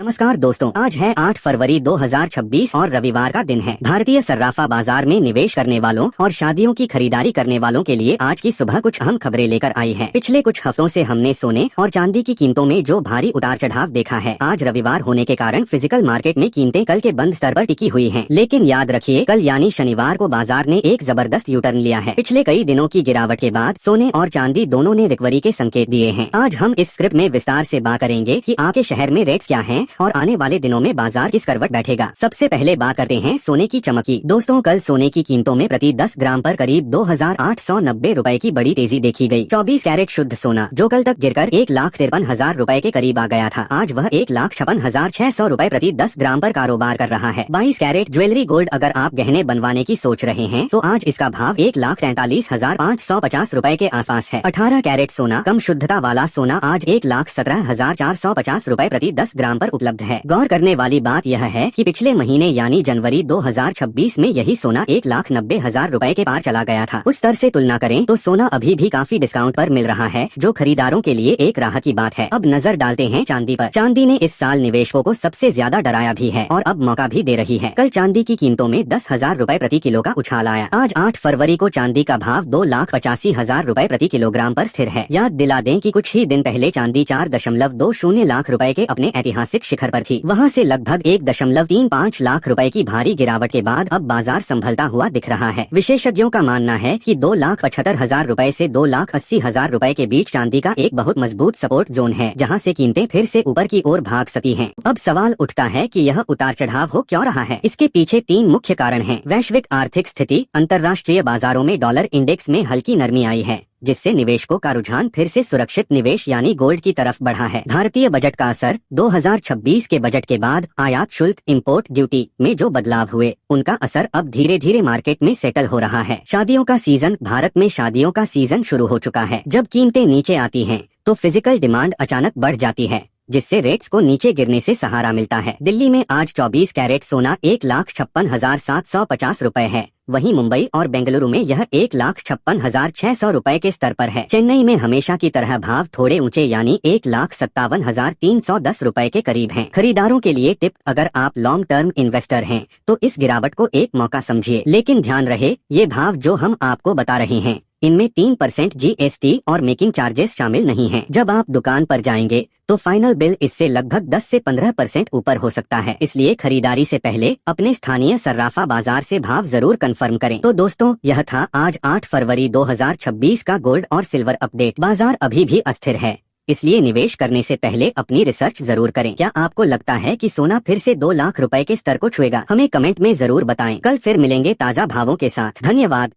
नमस्कार दोस्तों, आज है 8 फरवरी 2026 और रविवार का दिन है। भारतीय सर्राफा बाजार में निवेश करने वालों और शादियों की खरीदारी करने वालों के लिए आज की सुबह कुछ अहम खबरें लेकर आई हैं। पिछले कुछ हफ्तों से हमने सोने और चांदी की कीमतों में जो भारी उतार चढ़ाव देखा है, आज रविवार होने के कारण फिजिकल मार्केट में कीमतें कल के बंद स्तर पर टिकी हुई है। लेकिन याद रखिए, कल यानी शनिवार को बाजार ने एक जबरदस्त यू टर्न लिया है। पिछले कई दिनों की गिरावट के बाद सोने और चांदी दोनों ने रिकवरी के संकेत दिए हैं। आज हम इस स्क्रिप्ट में विस्तार से बात करेंगे कि आपके शहर में रेट्स क्या हैं और आने वाले दिनों में बाजार किस करवट बैठेगा। सबसे पहले बात करते हैं सोने की चमक की। दोस्तों, कल सोने की कीमतों में प्रति 10 ग्राम पर करीब 2,890 रुपए की बड़ी तेजी देखी गई। 24 कैरेट शुद्ध सोना जो कल तक गिरकर 1,53,000 रुपए के करीब आ गया था, आज वह 1,56,600 रुपए प्रति 10 ग्राम पर कारोबार कर रहा है। 22 कैरेट ज्वेलरी गोल्ड अगर आप गहने बनवाने की सोच रहे हैं तो आज इसका भाव 1,43,550 रुपए के आसपास है। 18 कैरेट सोना कम शुद्धता वाला सोना आज 1,17,450 रुपए प्रति 10 ग्राम पर उपलब्ध है। गौर करने वाली बात यह है कि पिछले महीने यानी जनवरी 2026 में यही सोना 1,90,000 रुपए के पार चला गया था। उस स्तर से तुलना करें तो सोना अभी भी काफी डिस्काउंट पर मिल रहा है, जो खरीदारों के लिए एक राहत की बात है। अब नजर डालते हैं चांदी पर। चांदी ने इस साल निवेशकों को सबसे ज्यादा डराया भी है और अब मौका भी दे रही है। कल चांदी की कीमतों में 10,000 रुपए प्रति किलो का उछाल आया। आज 8 फरवरी को चांदी का भाव 2,85,000 रुपए प्रति किलोग्राम पर स्थिर है। याद दिला दें कि कुछ ही दिन पहले चांदी 4.20 लाख रुपए के अपने ऐतिहासिक शिखर पर थी। वहां से लगभग 1.35 लाख रुपए की भारी गिरावट के बाद अब बाजार संभलता हुआ दिख रहा है। विशेषज्ञों का मानना है कि 2,75,000 रुपए से 2,80,000 रुपए के बीच चांदी का एक बहुत मजबूत सपोर्ट जोन है, जहां से कीमतें फिर से ऊपर की ओर भाग सकती हैं। अब सवाल उठता है कि यह उतार चढ़ाव हो क्यों रहा है। इसके पीछे 3 मुख्य कारण हैं। वैश्विक आर्थिक स्थिति, अंतर्राष्ट्रीय बाजारों में डॉलर इंडेक्स में हल्की नरमी आई है, जिससे निवेशकों का रुझान फिर से सुरक्षित निवेश यानी गोल्ड की तरफ बढ़ा है। भारतीय बजट का असर, 2026 के बजट के बाद आयात शुल्क, इंपोर्ट ड्यूटी में जो बदलाव हुए, उनका असर अब धीरे धीरे मार्केट में सेटल हो रहा है। शादियों का सीजन, भारत में शादियों का सीजन शुरू हो चुका है। जब कीमतें नीचे आती हैं तो फिजिकल डिमांड अचानक बढ़ जाती है, जिससे रेट्स को नीचे गिरने से सहारा मिलता है। दिल्ली में आज 24 कैरेट सोना 1,56,750 रुपए है। वहीं मुंबई और बेंगलुरु में यह 1,56,600 रुपए के स्तर पर है। चेन्नई में हमेशा की तरह भाव थोड़े ऊंचे यानी 1,57,310 रुपए के करीब हैं। खरीदारों के लिए टिप, अगर आप लॉन्ग टर्म इन्वेस्टर हैं तो इस गिरावट को एक मौका समझिए। लेकिन ध्यान रहे, ये भाव जो हम आपको बता रहे हैं इनमें 3% GST और मेकिंग चार्जेस शामिल नहीं हैं। जब आप दुकान पर जाएंगे तो फाइनल बिल इससे लगभग 10 से 15% ऊपर हो सकता है। इसलिए खरीदारी से पहले अपने स्थानीय सर्राफा बाजार से भाव जरूर कंफर्म करें। तो दोस्तों, यह था आज 8 फरवरी 2026 का गोल्ड और सिल्वर अपडेट। बाजार अभी भी अस्थिर है, इसलिए निवेश करने से पहले अपनी रिसर्च जरूर करें। क्या आपको लगता है कि सोना फिर से 2 लाख रुपए के स्तर को छुएगा? हमें कमेंट में जरूर बताएं। कल फिर मिलेंगे ताजा भावों के साथ। धन्यवाद।